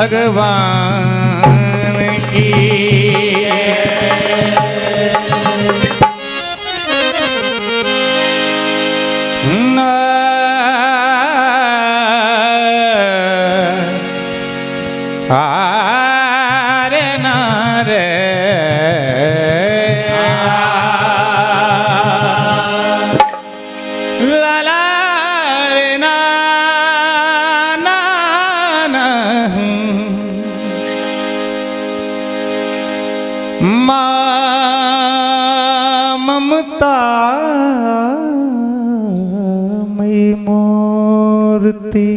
भगवान की आरे नारे लाला रे ना ना ना ममता मई मूर्ति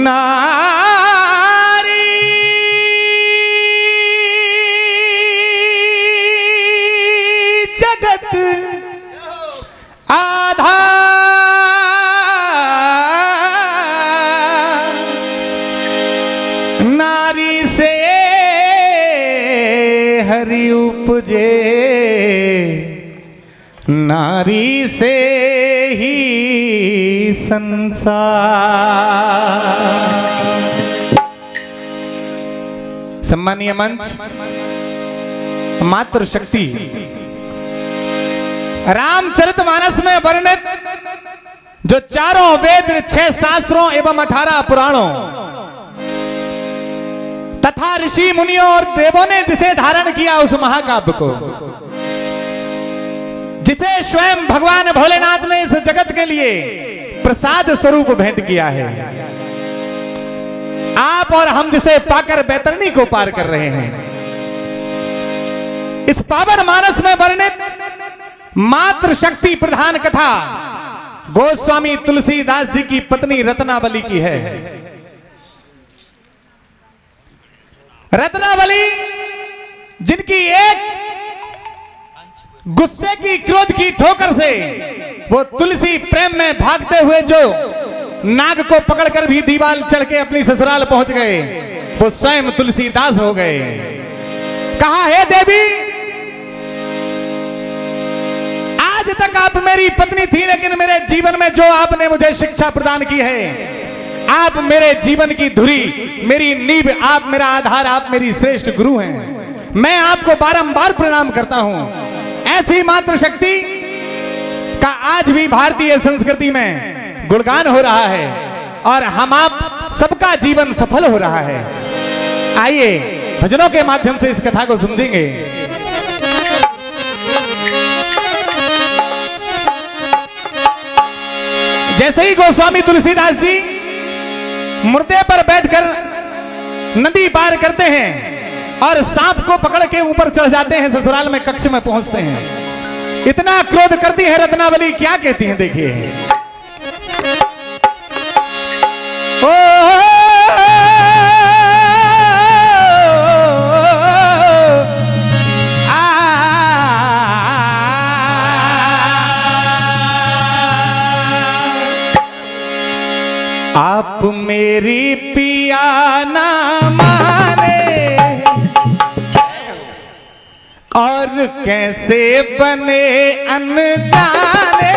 नारी जगत आधार नारी से हरि उपजे नारी से ही संसार। सम्मानीय मंच, मातृशक्ति रामचरितमानस में वर्णित जो चारों वेद, 6 शास्त्रों एवं 18 पुराणों तथा ऋषि मुनियों और देवों ने जिसे धारण किया उस महाकाव्य को, जिसे स्वयं भगवान भोलेनाथ ने इस जगत के लिए प्रसाद स्वरूप भेंट किया है, आप और हम जिसे पाकर बैतरणी को पार कर रहे हैं। इस पावन मानस में वर्णित मातृशक्ति प्रधान कथा गोस्वामी तुलसीदास जी की पत्नी रत्नावली की है। रत्नावली जिनकी एक गुस्से की, क्रोध की ठोकर से वो तुलसी प्रेम में भागते हुए जो नाग को पकड़कर भी दीवार चढ़ के अपनी ससुराल पहुंच गए, वो स्वयं तुलसीदास हो गए। कहा, हे देवी, आज तक आप मेरी पत्नी थी, लेकिन मेरे जीवन में जो आपने मुझे शिक्षा प्रदान की है, आप मेरे जीवन की धुरी, मेरी नींव, आप मेरा आधार, आप मेरी श्रेष्ठ गुरु हैं। मैं आपको बारंबार प्रणाम करता हूं। ऐसी मातृशक्ति का आज भी भारतीय संस्कृति में गुणगान हो रहा है और हम आप सबका जीवन सफल हो रहा है। आइए भजनों के माध्यम से इस कथा को समझेंगे। जैसे ही गोस्वामी तुलसीदास जी मुर्दे पर बैठकर नदी पार करते हैं और सांप को पकड़ के ऊपर चढ़ जाते हैं, ससुराल में कक्ष में पहुंचते हैं, इतना क्रोध करती है रत्नावली। क्या कहती हैं, देखिए। ओ आप मेरी पिया ना माने और कैसे बने अनजाने।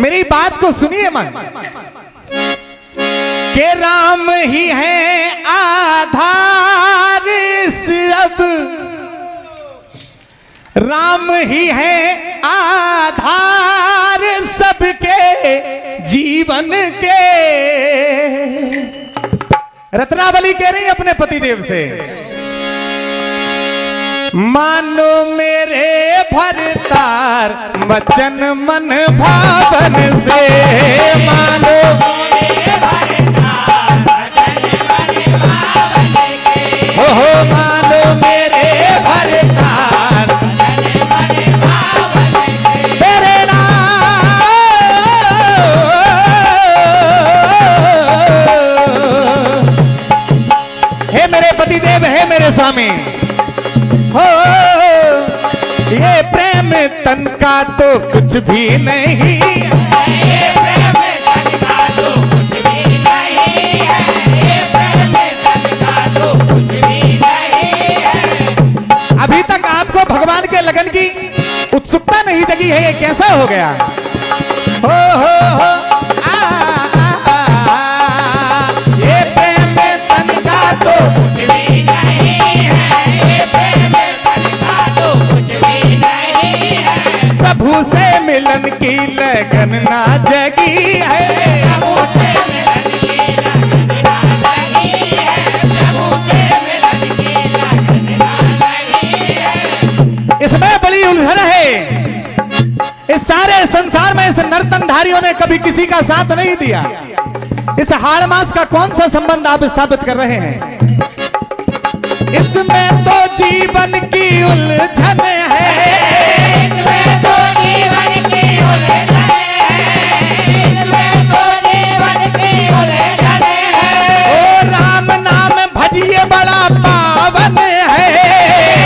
मेरी बात को सुनिए मन, के राम ही है आधार सब, राम ही है आधार सबके जीवन के। रत्नावली कह रही अपने पतिदेव से, मानो मेरे भरतार वचन मन भावन से, मानो मेरे भरतार वचन मन भावन के, हो मानो मेरे भरतार वचन मन भावन के, तेरे नाम हे मेरे पतिदेव, हे मेरे स्वामी, हो ये प्रेम तन का तो कुछ भी नहीं है, ये प्रेम तन का तो कुछ भी नहीं है, ये प्रेम तन का तो कुछ भी नहीं है। अभी तक आपको भगवान के लगन की उत्सुकता नहीं जगी है, ये कैसा हो गया? हो आ मिलन की लगन ना जगी है, प्रभु से मिलन की लगन ना जगी है, प्रभु से मिलन की लगन ना जगी है। इसमें बड़ी उलझन है। इस सारे संसार में इस नर्तनधारियों ने कभी किसी का साथ नहीं दिया। इस हाड़ मास का कौन सा संबंध आप स्थापित कर रहे हैं? इसमें तो जीवन की उलझन है, इसमें तो जीवन की उलझन है, इसमें तो जीवन की उलझन है। ओ राम नाम भजिए बड़ा पावन है,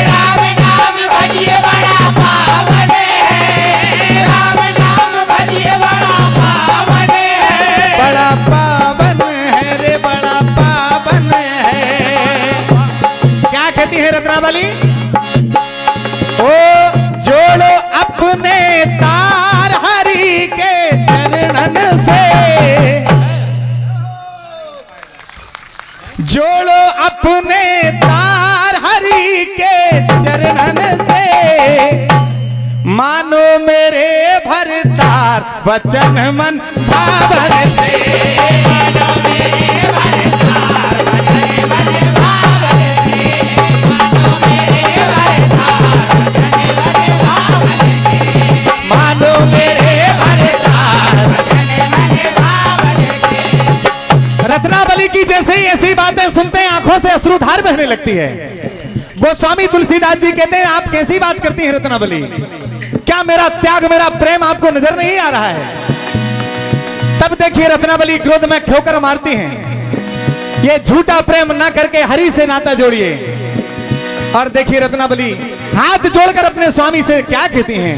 राम नाम भजिए बड़ा पावन है, राम नाम भजिए बड़ा पावन है। बड़ा पावन है रे, बड़ा पावन है। क्या कहती है रत्नावली? ओ जोड़ो अपने तार हरि के चरणन से, जोड़ो अपने तार हरि के चरणन से, मानो मेरे भरतार वचन मन भावन से, मानो मेरे भरतार वचन मन भावन से, मानो मेरे भरतार वचन मन भावन से, मानो मेरे भरतार। वचन मन भावन से। रत्नावली की जैसे ही ऐसी बातें सुनते हैं आंखों से अश्रुधार बहने लगती है। गोस्वामी तुलसीदास जी कहते हैं आप कैसी बात करती हैं रत्नावली? क्या मेरा त्याग मेरा प्रेम आपको नजर नहीं आ रहा है? तब देखिए रत्नावली क्रोध में ठोकर मारती हैं। ये झूठा प्रेम ना करके हरि से नाता जोड़िए। और देखिए रत्नावली हाथ जोड़कर अपने स्वामी से क्या कहती हैं?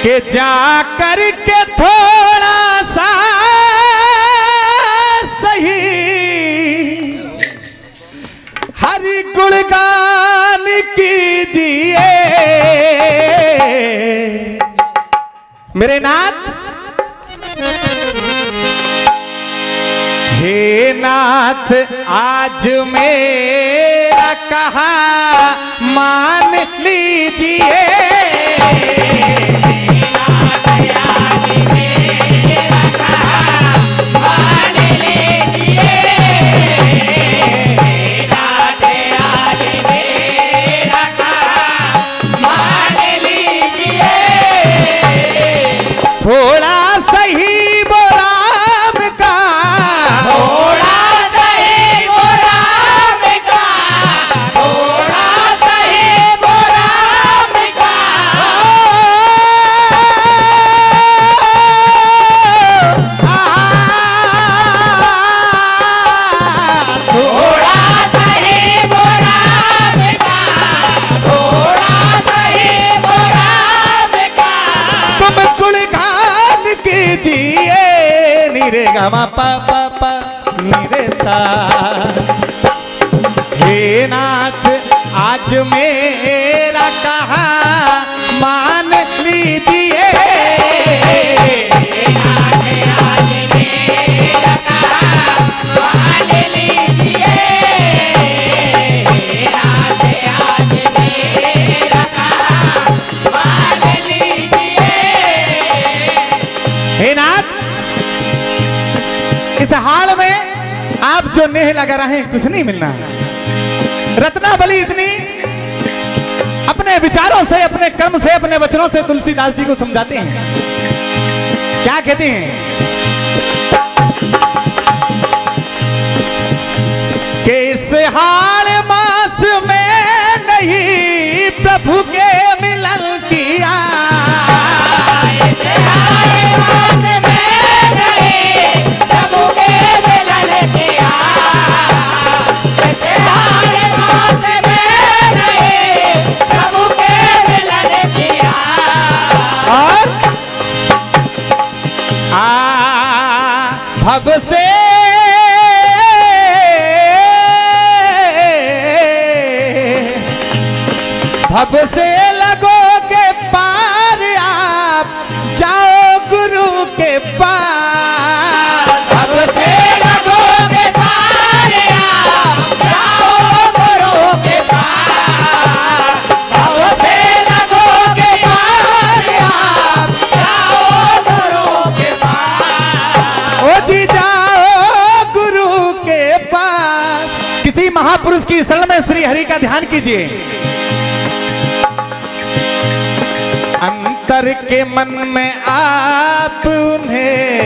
कि जा करके थोड़ा सा सही हरि गुणगान कीजिए मेरे नाथ। हे नाथ आज मेरा कहा मान लीजिए, थोड़ा सही वो राम का, थोड़ा सही वो राम का, थोड़ा सही वो राम का, थोड़ा सही वो राम का, थोड़ा सही वो राम का। तुम गुणगान कीजिए नीरे गमा पा पा पा नीरे सा। हे नाथ आज मेरा कहा मान लीजिए, मान लीजिए, आज मेरा कहा मान लीजिए। हे नाथ इस हाल में आप जो नेह लगा रहे हैं कुछ नहीं मिलना। रत्नावली इतनी अपने विचारों से अपने कर्म से अपने वचनों से तुलसीदास जी को समझाते हैं। क्या कहते हैं कि इस हाल मास में नहीं प्रभु के मिलन किया, प्रभु के मिलन किया, प्रभु के मिलन किया। और भव से भव से लगोगे पार आप जाओ गुरु के पार। भव से लगोगे पार आप हरि का ध्यान कीजिए। अंतर के मन में आप उन्हें,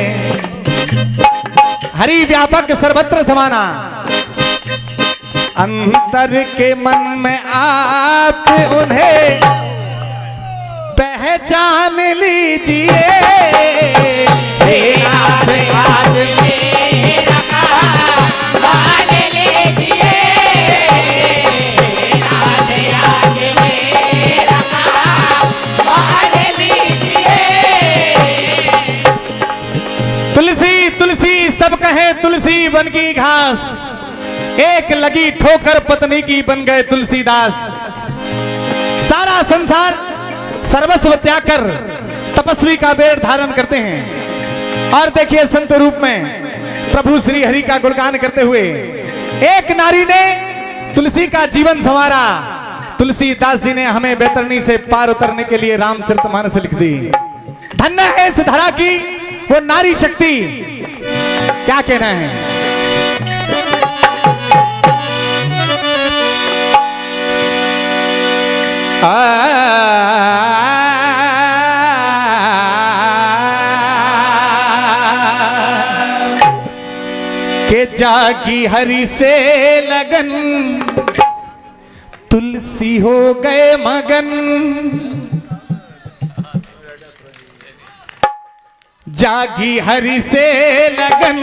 हरि व्यापक सर्वत्र समाना, अंतर के मन में आप उन्हें पहचान लीजिए। आज मेरा काम मान लीजिए, आज मेरा काम मान लीजिए। तुलसी तुलसी सब कहे तुलसी बन की घास, एक लगी ठोकर पत्नी की बन गए तुलसीदास। सारा संसार सर्वस्व त्याग कर तपस्वी का बेड़ धारण करते हैं और देखिए संत रूप में प्रभु श्री हरि का गुणगान करते हुए एक नारी ने तुलसी का जीवन संवारा। तुलसीदास जी ने हमें बैतरणी से पार उतरने के लिए रामचरितमानस लिख दी। धन्य है इस धरा की वो नारी शक्ति, क्या कहना है। के जागी हरि से लगन, तुलसी हो गए मगन। जागी हरि से लगन,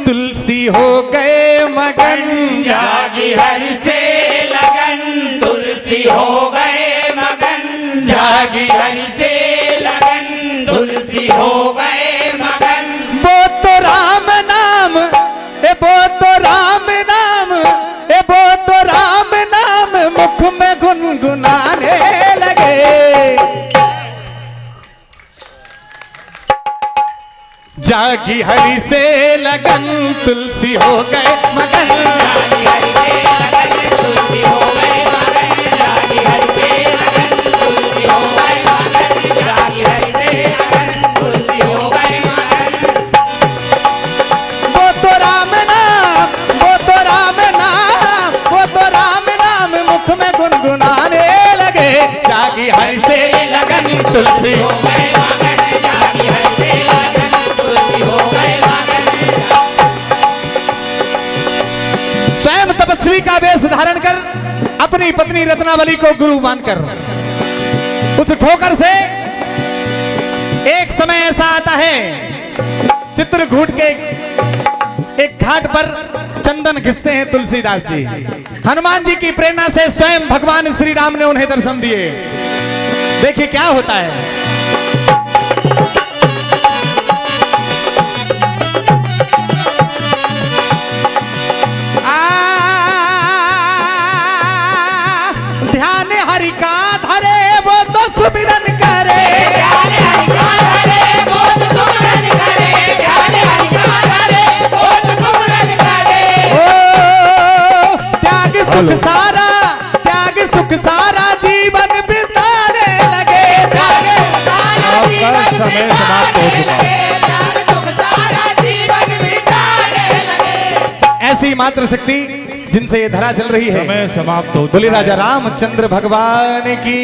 तुलसी हो गए मगन। जागी हरि से लगन, तुलसी हो गए मगन। जागी हरि से लगन, तुलसी हो गए मगन। वो तो राम नाम, वो तो राम नाम, वो तो राम नाम मुख में गुनगुनाने लगे। जागी हरि से लगन, तुलसी हो गए मगन। जागी हरि से लगन, तुलसी हो गए मगन। जागी हरि से लगन, तुलसी हो गए मगन। जागी हरि से लगन, तुलसी हो गए मगन। वो तो राम नाम, वो तो राम नाम, वो तो राम नाम मुख में गुनगुनाने लगे। जागी हरि से लगन, तुलसी हो गए मगन। जागी हरि से लगन, तुलसी हो गए मगन। स्वयं तपस्वी का वेश धारण कर अपनी पत्नी रत्नावली को गुरु मानकर उस ठोकर से एक समय ऐसा आता है, चित्रकूट के एक घाट पर चंदन घिसते हैं तुलसीदास जी। हनुमान जी की प्रेरणा से स्वयं भगवान श्री राम ने उन्हें दर्शन दिए। देखिए क्या होता है। ध्यान हरि का धरे वो तो सुमिरन करे। ध्यान हरि का धरे वो तो सुमिरन करे। ध्यान हरि का धरे वो तो सुमिरन करे। ओ त्याग सुख सारा, त्याग सुख सारा जीवन बिताने लगे। त्याग सारा जीवन समय समाप्त हो चुका। त्याग सुख सारा जीवन बिताने लगे। ऐसी मात्र शक्ति जिनसे ये धरा चल रही है। समय समाप्त हो चुका बोले है। राजा रामचंद्र भगवान की।